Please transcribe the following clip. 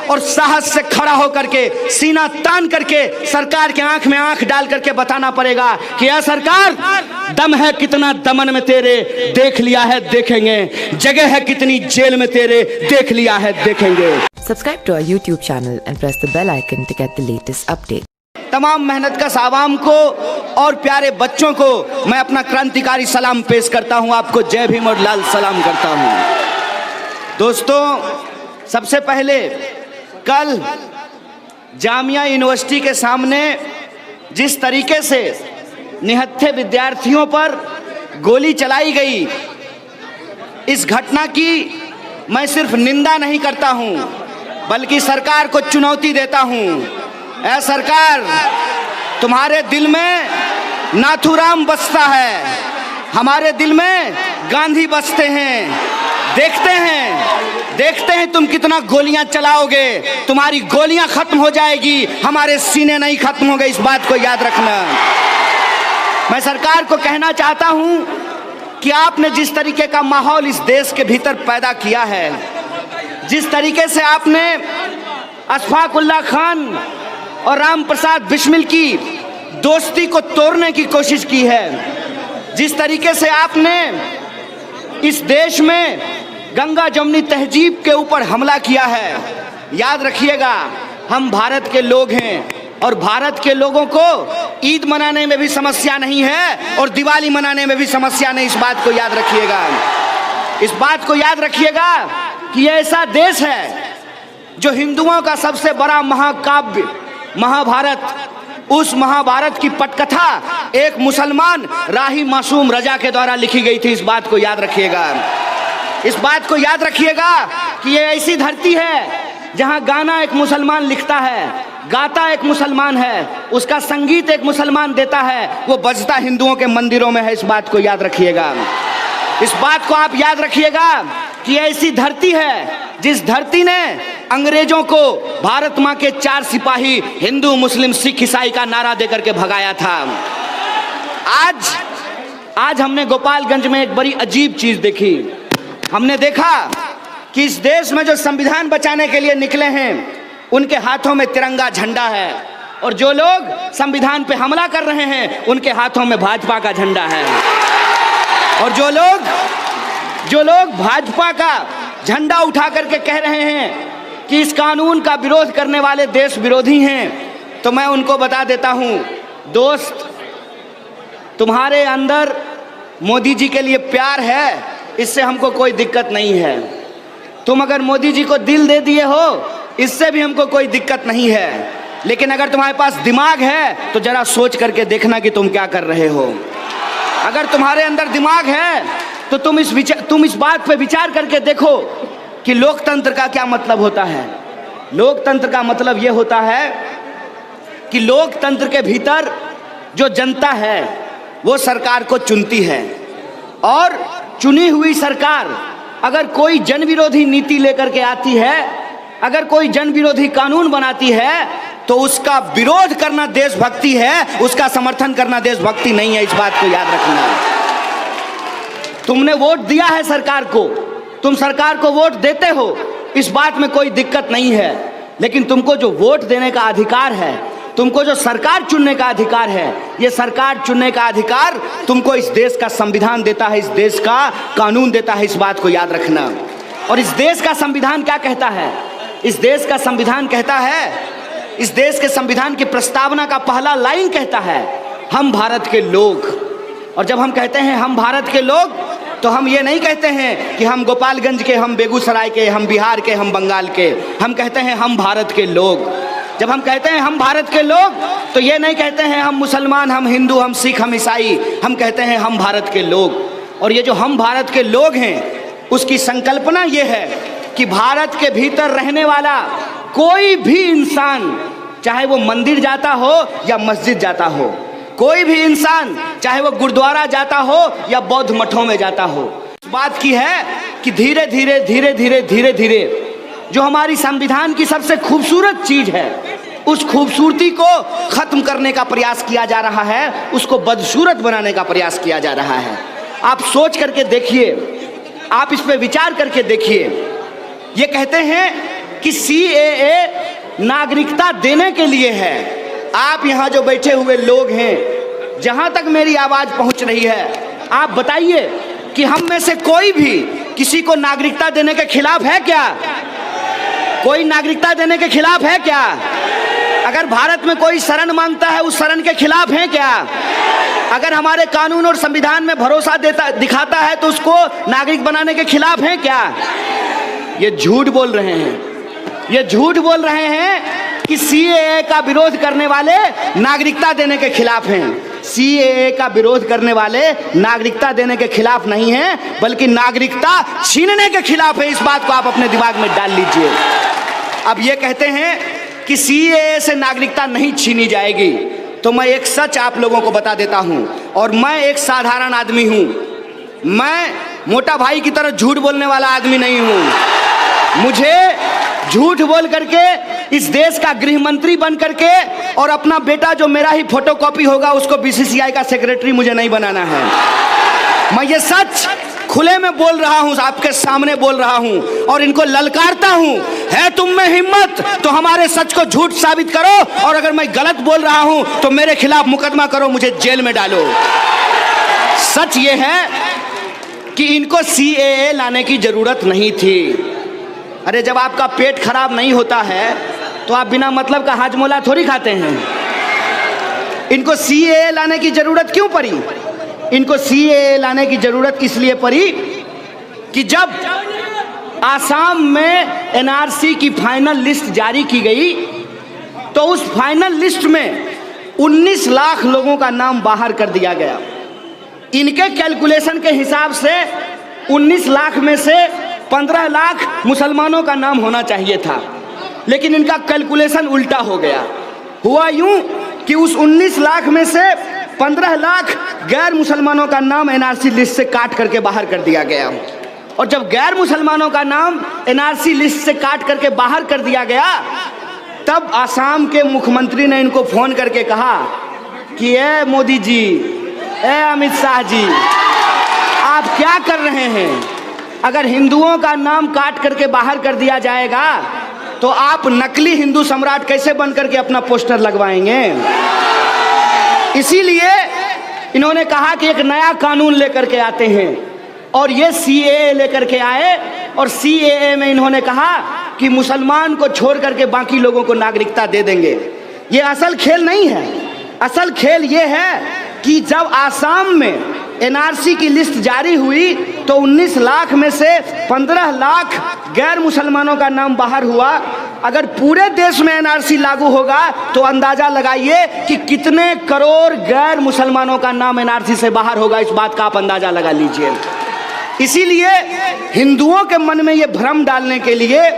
और साहस से खड़ा होकर के, सीना तान करके सरकार के आंख में आंख डाल करके बताना पड़ेगा कि यह सरकार, दम है कितना दमन में तेरे, देख लिया है देखेंगे, जगह है कितनी जेल में तेरे, देख लिया है देखेंगे। Subscribe to our YouTube channel and press the bell icon to get the latest update. तमाम मेहनतकश आवाम को और प्यारे बच्चों को मैं अपना क्रांतिकारी सलाम पेश करता हूं। आपको जय भीम और लाल सलाम करता हूं। दोस्तों, सबसे पहले कल जामिया यूनिवर्सिटी के सामने जिस तरीके से निहत्थे विद्यार्थियों पर गोली चलाई गई, इस घटना की मैं सिर्फ निंदा नहीं करता हूं, बल्कि सरकार को चुनौती देता हूं। ऐ सरकार, तुम्हारे दिल में नाथूराम बसता है, हमारे दिल में गांधी बसते हैं। देखते हैं तुम कितना गोलियां चलाओगे। तुम्हारी गोलियां खत्म हो जाएगी, हमारे सीने नहीं खत्म होंगे, इस बात को याद रखना। मैं सरकार को कहना चाहता हूं कि आपने जिस तरीके का माहौल इस देश के भीतर पैदा किया है, जिस तरीके से आपने अशफाक उल्लाह खान और राम प्रसाद बिस्मिल की दोस्ती को तोड़ने की कोशिश की है, जिस तरीके से आपने इस देश में गंगा जमुनी तहजीब के ऊपर हमला किया है, याद रखिएगा, हम भारत के लोग हैं और भारत के लोगों को ईद मनाने में भी समस्या नहीं है और दिवाली मनाने में भी समस्या नहीं। इस बात को याद रखिएगा। इस बात को याद रखिएगा कि यह ऐसा देश है जो हिंदुओं का सबसे बड़ा महाकाव्य महाभारत, उस महाभारत की पटकथा एक मुसलमान राही मासूम रजा के द्वारा लिखी गई थी। इस बात को याद रखिएगा। इस बात को याद रखिएगा कि यह ऐसी धरती है जहां गाना एक मुसलमान लिखता है, गाता एक मुसलमान है, उसका संगीत एक मुसलमान देता है, वो बजता हिंदुओं के मंदिरों में है। इस बात को याद रखिएगा। इस बात को आप याद रखिएगा कि ऐसी धरती है जिस धरती ने अंग्रेजों को भारत माँ के 4 सिपाही हिंदू मुस्लिम सिख ईसाई का नारा देकर के भगाया था। आज हमने गोपालगंज में एक बड़ी अजीब चीज देखी। हमने देखा कि इस देश में जो संविधान बचाने के लिए निकले हैं, उनके हाथों में तिरंगा झंडा है, और जो लोग संविधान पे हमला कर रहे हैं, उनके हाथों में भाजपा का झंडा है। और जो लोग भाजपा का झंडा उठा करके कह रहे हैं कि इस कानून का विरोध करने वाले देश विरोधी हैं, तो मैं उनको बता देता हूं, दोस्त, तुम्हारे अंदर मोदी जी के लिए प्यार है, इससे हमको कोई दिक्कत नहीं है। तुम अगर मोदी जी को दिल दे दिए हो, इससे भी हमको कोई दिक्कत नहीं है। लेकिन अगर तुम्हारे पास दिमाग है तो जरा सोच करके देखना कि तुम क्या कर रहे हो। अगर तुम्हारे अंदर दिमाग है तो तुम इस बात पे विचार करके देखो कि लोकतंत्र का क्या मतलब होता है। लोकतंत्र का मतलब यह होता है कि लोकतंत्र के भीतर जो जनता है वो सरकार को चुनती है, और चुनी हुई सरकार अगर कोई जन विरोधी नीति लेकर के आती है, अगर कोई जन विरोधी कानून बनाती है, तो उसका विरोध करना देशभक्ति है, उसका समर्थन करना देशभक्ति नहीं है। इस बात को याद रखना। तुमने वोट दिया है सरकार को, तुम सरकार को वोट देते हो, इस बात में कोई दिक्कत नहीं है। लेकिन तुमको जो वोट देने का अधिकार है, तुमको जो सरकार चुनने का अधिकार है, ये सरकार चुनने का अधिकार तुमको इस देश का संविधान देता है, इस देश का कानून देता है। इस बात को याद रखना। और इस देश का संविधान क्या कहता है? इस देश का संविधान कहता है, इस देश के संविधान की प्रस्तावना का पहला लाइन कहता है, हम भारत के लोग। और जब हम कहते हैं हम भारत के लोग, तो हम ये नहीं कहते हैं कि हम गोपालगंज के, हम बेगूसराय के, हम बिहार के, हम बंगाल के। हम कहते हैं हम भारत के लोग। जब हम कहते हैं हम भारत के लोग, तो ये नहीं कहते हैं हम मुसलमान, हम हिंदू, हम सिख, हम ईसाई। हम कहते हैं हम भारत के लोग। और ये जो हम भारत के लोग हैं, उसकी संकल्पना ये है कि भारत के भीतर रहने वाला कोई भी इंसान, चाहे वो मंदिर जाता हो या मस्जिद जाता हो, कोई भी इंसान चाहे वो गुरुद्वारा जाता हो या बौद्ध मठों में जाता हो, इस बात की है कि धीरे धीरे जो हमारी संविधान की सबसे खूबसूरत चीज है, उस खूबसूरती को खत्म करने का प्रयास किया जा रहा है, उसको बदसूरत बनाने का प्रयास किया जा रहा है। आप सोच करके देखिए, आप इस पे विचार करके देखिए। ये कहते हैं कि सीएए नागरिकता देने के लिए है। आप यहाँ जो बैठे हुए लोग हैं, जहाँ तक मेरी आवाज़ पहुँच रही है, आप बताइए कि हम में से कोई भी किसी को नागरिकता देने के खिलाफ है क्या? कोई नागरिकता देने के खिलाफ है क्या? अगर भारत में कोई शरण मांगता है, उस शरण के खिलाफ है क्या? अगर हमारे कानून और संविधान में भरोसा दिखाता है तो उसको नागरिक बनाने के खिलाफ है क्या? ये झूठ बोल रहे हैं। ये झूठ बोल रहे हैं कि सीएए का विरोध करने वाले नागरिकता देने के खिलाफ हैं। सीएए का विरोध करने वाले नागरिकता देने के खिलाफ नहीं हैं, बल्कि नागरिकता छीनने के खिलाफ है। इस बात को आप अपने दिमाग में डाल लीजिए। अब ये कहते हैं कि सीएए से नागरिकता नहीं छीनी जाएगी, तो मैं एक सच आप लोगों को बता देता हूं, और मैं एक साधारण आदमी हूं। मैं मोटा भाई की तरह झूठ बोलने वाला आदमी नहीं हूं। मुझे झूठ बोल करके इस देश का गृह मंत्री बन करके और अपना बेटा जो मेरा ही फोटोकॉपी होगा उसको बीसीसीआई का सेक्रेटरी मुझे नहीं बनाना है। मैं ये सच खुले में बोल रहा हूं, आपके सामने बोल रहा हूं और इनको ललकारता हूं। है तुम में हिम्मत तो हमारे सच को झूठ साबित करो, और अगर मैं गलत बोल रहा हूं तो मेरे खिलाफ मुकदमा करो, मुझे जेल में डालो। सच ये है कि इनको सीएए लाने की जरूरत नहीं थी। अरे जब आपका पेट खराब नहीं होता है तो आप बिना मतलब का हाजमोला थोड़ी खाते हैं। इनको सीएए लाने की जरूरत क्यों पड़ी? इनको सीएए लाने की जरूरत इसलिए पड़ी कि जब आसाम में एनआरसी की फाइनल लिस्ट जारी की गई तो उस फाइनल लिस्ट में 19 लाख लोगों का नाम बाहर कर दिया गया। इनके कैलकुलेशन के हिसाब से 19 लाख में से 15 लाख मुसलमानों का नाम होना चाहिए था, लेकिन इनका कैलकुलेशन उल्टा हो गया। हुआ यूं कि उस 19 लाख में से 15 लाख गैर मुसलमानों का नाम एनआरसी लिस्ट से काट करके बाहर कर दिया गया। और जब गैर मुसलमानों का नाम एनआरसी लिस्ट से काट करके बाहर कर दिया गया, तब आसाम के मुख्यमंत्री ने इनको फोन करके कहा कि ए मोदी जी, ए अमित शाह जी, आप क्या कर रहे हैं? अगर हिंदुओं का नाम काट करके बाहर कर दिया जाएगा तो आप नकली हिंदू सम्राट कैसे बन करके अपना पोस्टर लगवाएंगे? इसीलिए इन्होंने कहा कि एक नया कानून लेकर के आते हैं, और ये सीएए लेकर के आए। और सीएए में इन्होंने कहा कि मुसलमान को छोड़ करके बाकी लोगों को नागरिकता दे देंगे। ये असल खेल नहीं है। असल खेल ये है कि जब आसाम में एनआरसी की लिस्ट जारी हुई तो 19 लाख में से 15 लाख गैर मुसलमानों का नाम बाहर हुआ। अगर पूरे देश में एनआरसी लागू होगा तो अंदाजा लगाइए कि कितने करोड़ गैर मुसलमानों का नाम एनआरसी से बाहर होगा। इस बात का आप अंदाजा लगा लीजिए। इसीलिए हिंदुओं के मन में ये भ्रम डालने के लिए